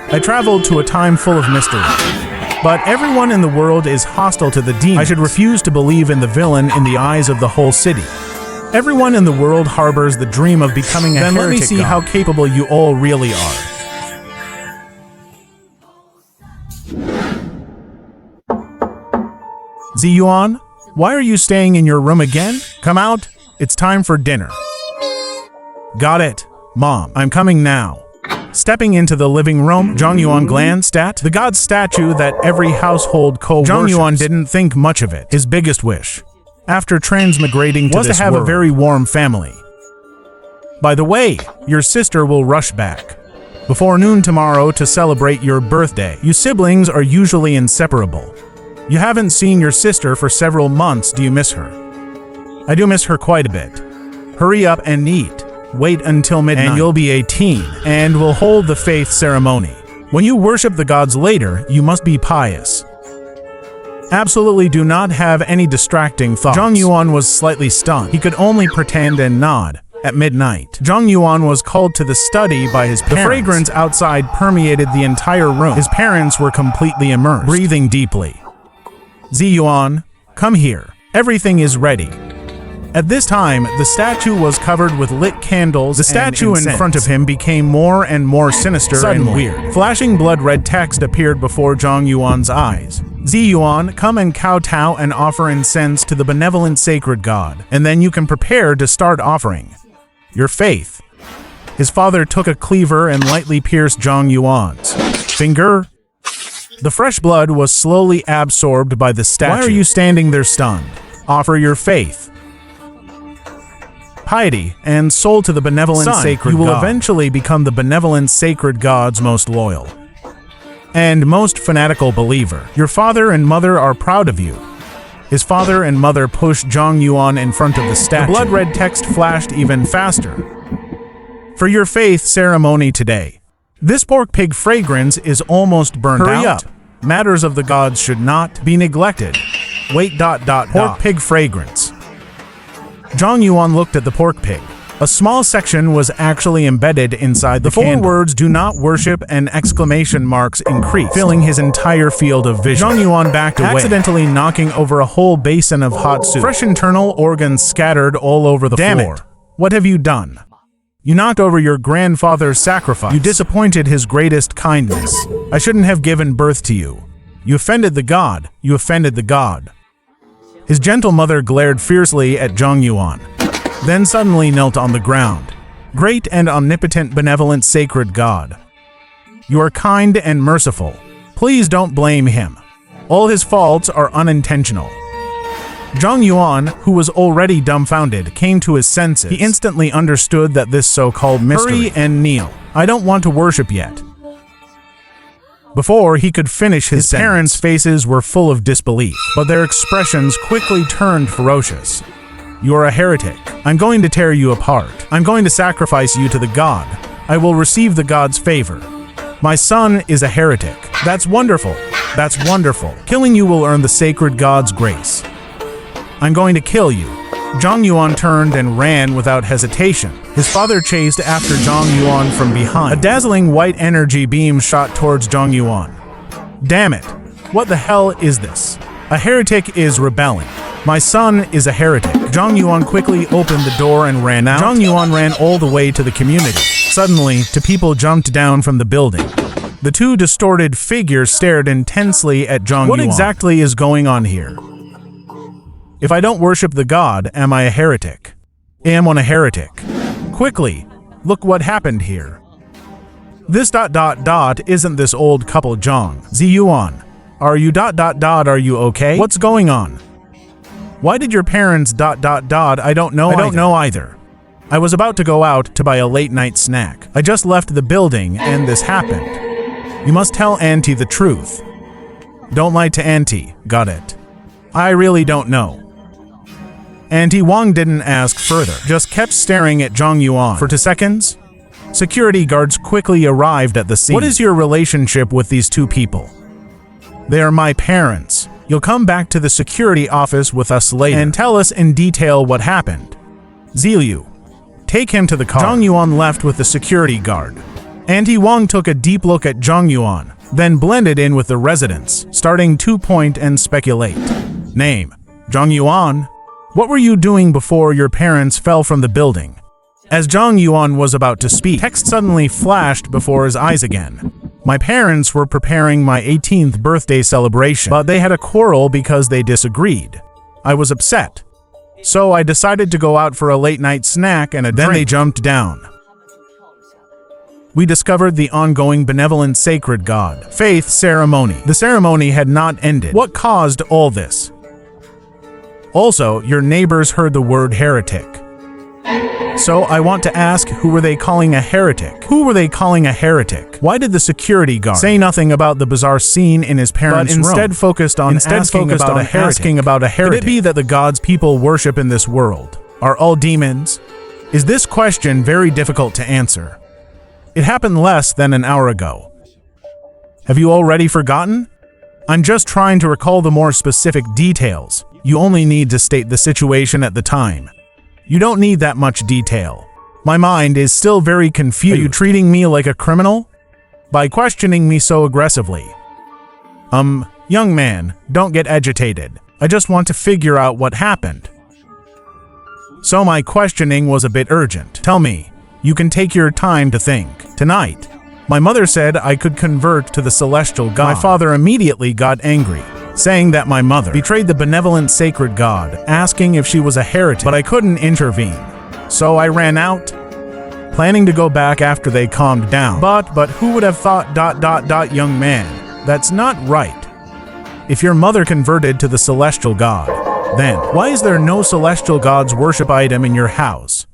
I traveled to a time full of mystery. But everyone in the world is hostile to the demons. I should refuse to believe in the villain in the eyes of the whole city. Everyone in the world harbors the dream of becoming a heretic. Then let me see how capable you all really are. Ziyuan, why are you staying in your room again? Come out, it's time for dinner. Got it, Mom, I'm coming now. Stepping into the living room, Zhang Yuan glanced at the god statue that every household co-worships. Zhang Yuan didn't think much of it. His biggest wish, after transmigrating to this world, was to have a very warm family. By the way, your sister will rush back before noon tomorrow to celebrate your birthday. You siblings are usually inseparable. You haven't seen your sister for several months. Do you miss her? I do miss her quite a bit. Hurry up and eat. Wait until midnight and you'll be 18 and will hold the faith ceremony. When you worship the gods later, you must be pious. Absolutely do not have any distracting thoughts. Zhang Yuan was slightly stunned. He could only pretend and nod. At midnight, Zhang Yuan was called to the study by his parents. The fragrance outside permeated the entire room. His parents were completely immersed, breathing deeply. Ziyuan, come here. Everything is ready. At this time, the statue was covered with lit candles. The statue in front of him became more and more sinister and weird. Flashing blood-red text appeared before Zhang Yuan's eyes. Ziyuan, come and kowtow and offer incense to the benevolent sacred god, and then you can prepare to start offering your faith. His father took a cleaver and lightly pierced Zhang Yuan's finger. The fresh blood was slowly absorbed by the statue. Why are you standing there stunned? Offer your faith, piety, and soul to the benevolent sacred God. You will eventually become the benevolent sacred God's most loyal and most fanatical believer. Your father and mother are proud of you. His father and mother pushed Zhang Yuan in front of the statue. The blood-red text flashed even faster. For your faith ceremony today. This pork pig fragrance is almost burned out. Hurry up. Matters of the gods should not be neglected. Wait. Pork pig fragrance. Zhang Yuan looked at the pork pig. A small section was actually embedded inside the candle. 4 words "do not worship" and exclamation marks increased, filling his entire field of vision. Zhang Yuan backed away, accidentally knocking over a whole basin of hot soup. Fresh internal organs scattered all over the floor. Damn it! What have you done? You knocked over your grandfather's sacrifice. You disappointed his greatest kindness. I shouldn't have given birth to you. You offended the god. You offended the god. His gentle mother glared fiercely at Zhang Yuan, then suddenly knelt on the ground. Great and omnipotent, benevolent, sacred God, you are kind and merciful. Please don't blame him. All his faults are unintentional. Zhang Yuan, who was already dumbfounded, came to his senses. He instantly understood that this so-called mystery. Hurry and kneel. I don't want to worship yet. Before he could finish his sentence, parents' faces were full of disbelief, but their expressions quickly turned ferocious. You are a heretic. I'm going to tear you apart. I'm going to sacrifice you to the god. I will receive the god's favor. My son is a heretic. That's wonderful. That's wonderful. Killing you will earn the sacred god's grace. I'm going to kill you. Zhang Yuan turned and ran without hesitation. His father chased after Zhang Yuan from behind. A dazzling white energy beam shot towards Zhang Yuan. Damn it! What the hell is this? A heretic is rebelling. My son is a heretic. Zhang Yuan quickly opened the door and ran out. Zhang Yuan ran all the way to the community. Suddenly, two people jumped down from the building. The two distorted figures stared intensely at Zhang Yuan. What exactly is going on here? If I don't worship the god, am I a heretic? Am I a heretic? Quickly, look what happened here. This ... isn't this old couple Zhang. Ziyuan, are you ... are you okay? What's going on? Why did your parents ... I don't know either. I was about to go out to buy a late night snack. I just left the building and this happened. You must tell Auntie the truth. Don't lie to Auntie, got it? I really don't know. Auntie Wang didn't ask further, just kept staring at Zhang Yuan for 2 seconds. Security guards quickly arrived at the scene. What is your relationship with these two people? They are my parents. You'll come back to the security office with us later and tell us in detail what happened. Ziliu, take him to the car. Zhang Yuan left with the security guard. Auntie Wang took a deep look at Zhang Yuan, then blended in with the residents, starting to point and speculate. Name: Zhang Yuan. What were you doing before your parents fell from the building? As Zhang Yuan was about to speak, text suddenly flashed before his eyes again. My parents were preparing my 18th birthday celebration, but they had a quarrel because they disagreed. I was upset. So I decided to go out for a late-night snack and a drink. Then they jumped down. We discovered the ongoing benevolent sacred god faith ceremony. The ceremony had not ended. What caused all this? Also, your neighbors heard the word heretic. So I want to ask, who were they calling a heretic? Who were they calling a heretic? Why did the security guard say nothing about the bizarre scene in his parents' room, but instead focused on asking about a heretic? Could it be that the gods people worship in this world are all demons? Is this question very difficult to answer? It happened less than an hour ago. Have you already forgotten? I'm just trying to recall the more specific details. You only need to state the situation at the time. You don't need that much detail. My mind is still very confused. Are you treating me like a criminal? By questioning me so aggressively. Young man, don't get agitated. I just want to figure out what happened. So my questioning was a bit urgent. Tell me, you can take your time to think. Tonight, my mother said I could convert to the celestial god. My father immediately got angry, saying that my mother betrayed the benevolent sacred god, asking if she was a heretic, but I couldn't intervene. So I ran out, planning to go back after they calmed down. But who would have thought ... young man, that's not right. If your mother converted to the celestial god, then why is there no celestial god's worship item in your house?